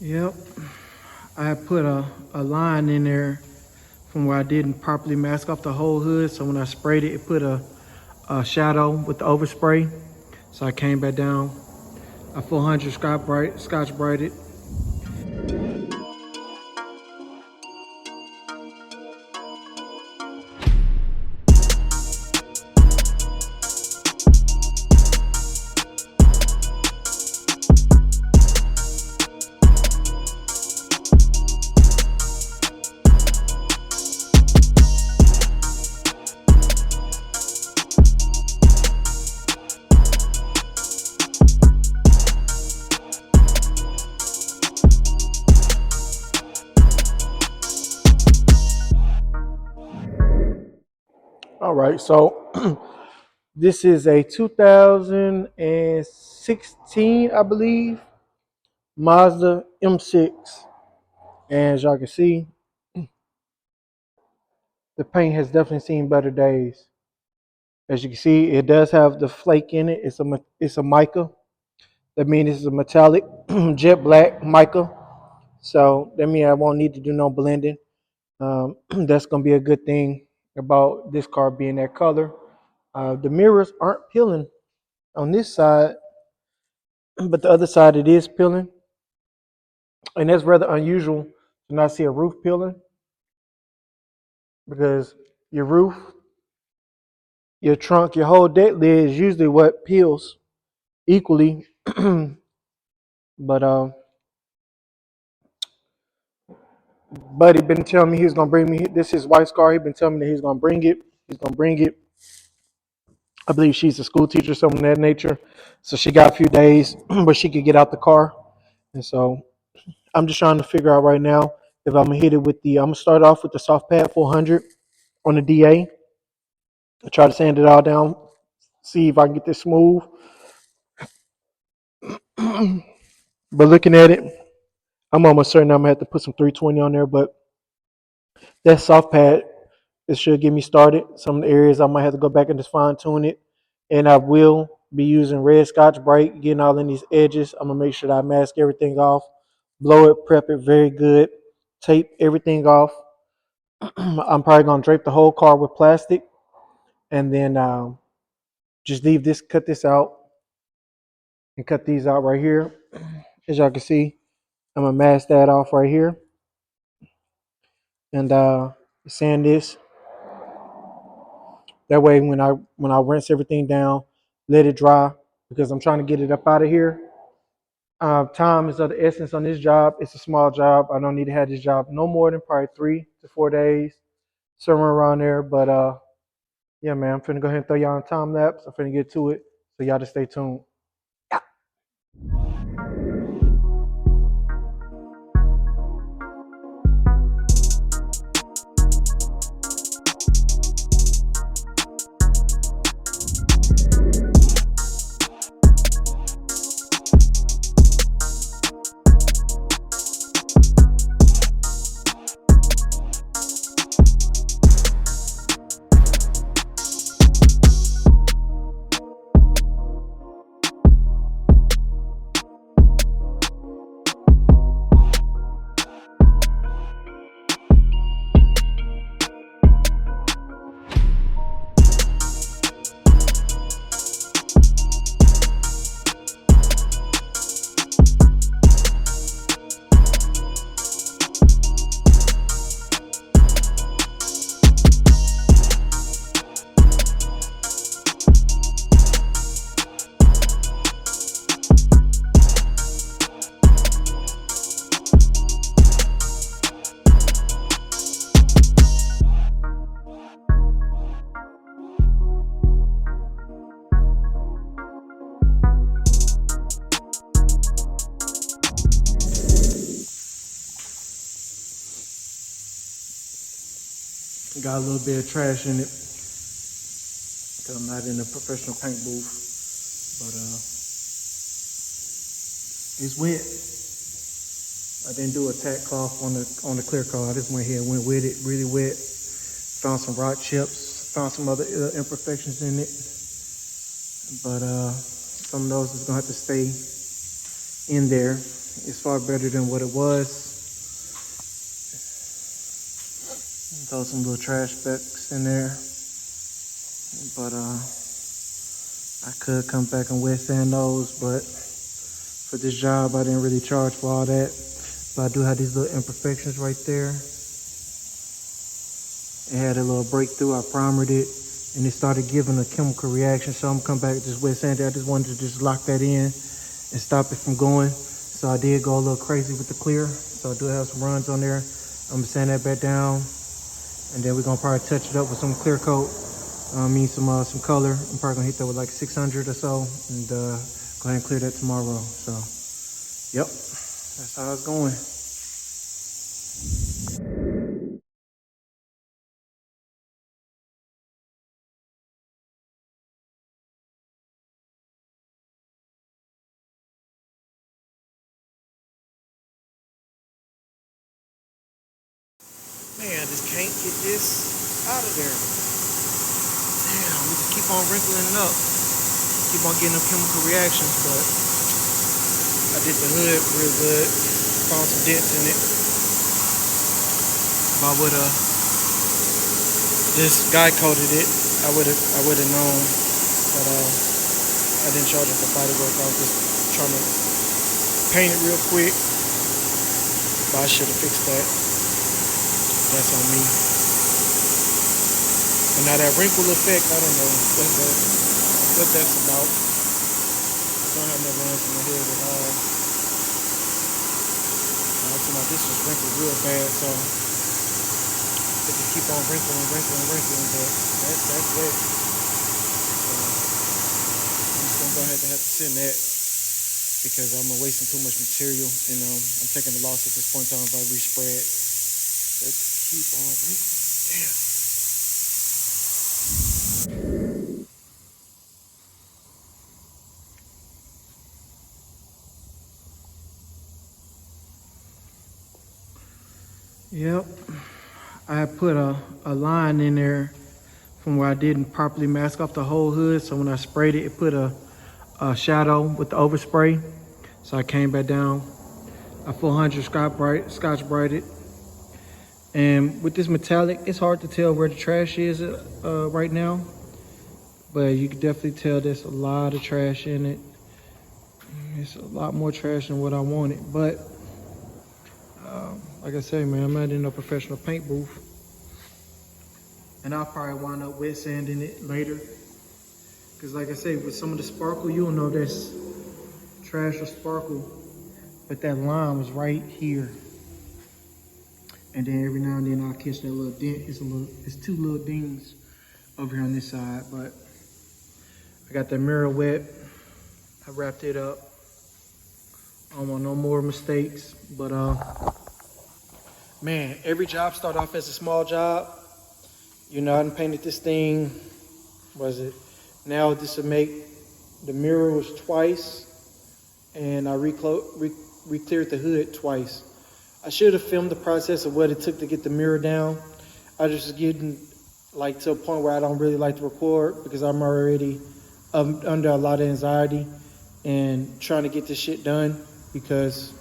Yep, I put a line in there from where I didn't properly mask off the whole hood. So when I sprayed it, it put a shadow with the overspray. So I came back down. I 400 scotch brighted. All right, so this is a 2016, I believe, Mazda M6. And as y'all can see, the paint has definitely seen better days. As you can see, it does have the flake in it. It's a mica. That means it's a metallic jet black mica. So that means I won't need to do no blending. That's gonna be a good thing about this car being that color. The mirrors aren't peeling on this side, but the other side it is peeling, and that's rather unusual to not see a roof peeling because your roof, your trunk, your whole deck lid is usually what peels equally. But Buddy been telling me he's gonna bring me this. Is his wife's car. He been telling me that he's gonna bring it. He's gonna bring it. I believe she's a school teacher, something of that nature. So she got a few days where she could get out the car. And so I'm just trying to figure out right now if I'm gonna hit it with the. I'm gonna start off with the soft pad 400 on the DA. I try to sand it all down. See if I can get this smooth. But looking at it, I'm almost certain I'm gonna have to put some 320 on there. But that soft pad, it should get me started. Some areas I might have to go back and just fine tune it. And I will be using red Scotch Brite, getting all in these edges. I'm gonna make sure that I mask everything off, blow it, prep it very good, tape everything off. I'm probably gonna drape the whole car with plastic, and then just leave this, cut this out, and cut these out right here. As y'all can see, I'm gonna mask that off right here, and sand this. That way, when I rinse everything down, let it dry because I'm trying to get it up out of here. Time is of the essence on this job. It's a small job. I don't need to have this job no more than probably 3 to 4 days, somewhere around there. But yeah, man, I'm finna go ahead and throw y'all on time lapse. I'm finna get to it, so y'all just stay tuned. Got a little bit of trash in it because I'm not in a professional paint booth, but it's wet. I didn't do a tack cloth on the clear coat. I just went here and went with it, really wet. Found some rock chips, found some other imperfections in it, but some of those is gonna have to stay in there. It's far better than what it was. Throw some little trash bags in there. But I could come back and wet sand those, but for this job I didn't really charge for all that. But I do have these little imperfections right there. It had a little breakthrough. I primered it and it started giving a chemical reaction. So I'm gonna come back and just wet sand it. I just wanted to just lock that in and stop it from going. So I did go a little crazy with the clear. So I do have some runs on there. I'm gonna sand that back down. And then we're gonna probably touch it up with some clear coat. Some color. I'm probably gonna hit that with like 600 or so, and go ahead and clear that tomorrow. So, yep, that's how it's going. Man, I just can't get this out of there. Damn, we just keep on wrinkling it up. Keep on getting them chemical reactions, but I did the hood real good. Found some dents in it. If I would've just guy coated it, I would've known. But I didn't charge it for body work. I was just trying to paint it real quick. But I should have fixed that. That's on me. And now that wrinkle effect, I don't know what that's about. I don't have no runs in my head at all. This was wrinkled real bad, so it just keep on wrinkling, but that's wet. So I'm just gonna go ahead and have to send that because I'm wasting too much material, and I'm taking a loss at this point in time if I respread. Let's keep on wrinkling. Damn. Yep, I put a line in there from where I didn't properly mask off the whole hood. So when I sprayed it, it put a shadow with the overspray. So I came back down. I 400 Scotch brighted. And with this metallic, it's hard to tell where the trash is right now. But you can definitely tell there's a lot of trash in it. It's a lot more trash than what I wanted. But like I say, man, I'm not in no professional paint booth. And I'll probably wind up wet sanding it later. Because like I say, with some of the sparkle, you'll know there's trash or sparkle. But that line was right here. And then every now and then I'll catch that little dent. It's two little dings over here on this side. But I got that mirror wet. I wrapped it up. I don't want no more mistakes. But man, every job start off as a small job. You know, I done painted this thing, now this would make, the mirror was twice, and I re-cleared the hood twice. I should have filmed the process of what it took to get the mirror down. I just was getting like to a point where I don't really like to record because I'm already under a lot of anxiety and trying to get this shit done because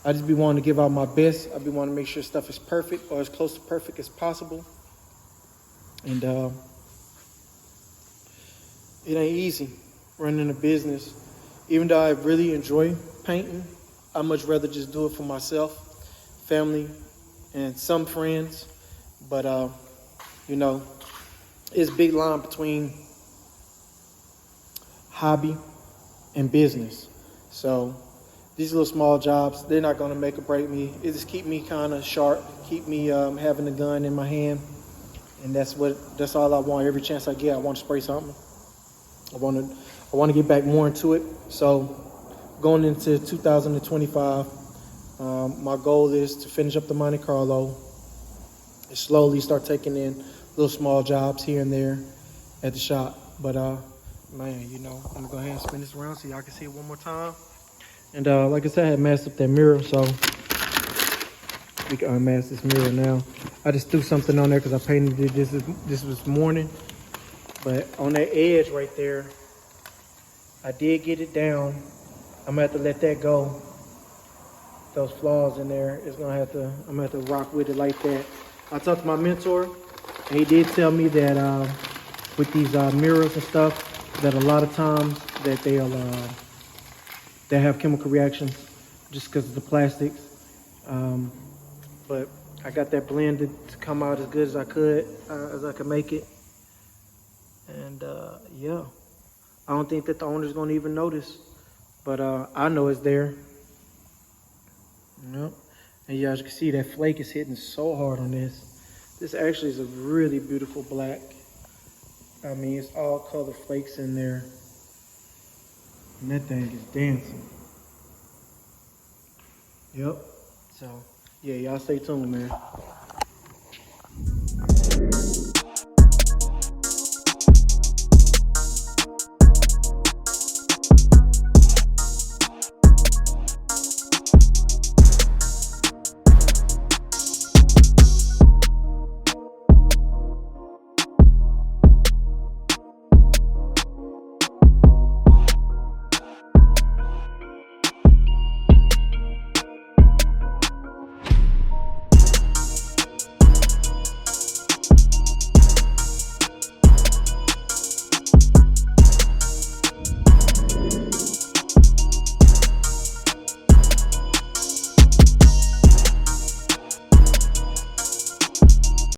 I just be wanting to give out my best. I be wanting to make sure stuff is perfect or as close to perfect as possible. And it ain't easy running a business. Even though I really enjoy painting, I much rather just do it for myself, family, and some friends. But you know, it's a big line between hobby and business. So these little small jobs, they're not gonna make or break me. It just keep me kind of sharp, keep me having a gun in my hand. And that's all I want. Every chance I get, I want to spray something. I want to get back more into it. So going into 2025, my goal is to finish up the Monte Carlo and slowly start taking in little small jobs here and there at the shop. But man, you know, I'm gonna go ahead and spin this around so y'all can see it one more time. And like I said, I had masked up that mirror, so we can unmask this mirror now. I just threw something on there because I painted it this morning. But on that edge right there, I did get it down. I'm gonna have to let that go those flaws in there. I'm gonna have to rock with it like that. I talked to my mentor, and he did tell me that with these mirrors and stuff, that a lot of times that they have chemical reactions just because of the plastics. But I got that blended to come out as good as I could make it. And yeah, I don't think that the owner's gonna even notice, but I know it's there. Yep. And yeah, as you can see, that flake is hitting so hard on this. This actually is a really beautiful black. I mean, it's all color flakes in there. And that thing is dancing. Yep. So, yeah, y'all stay tuned, man.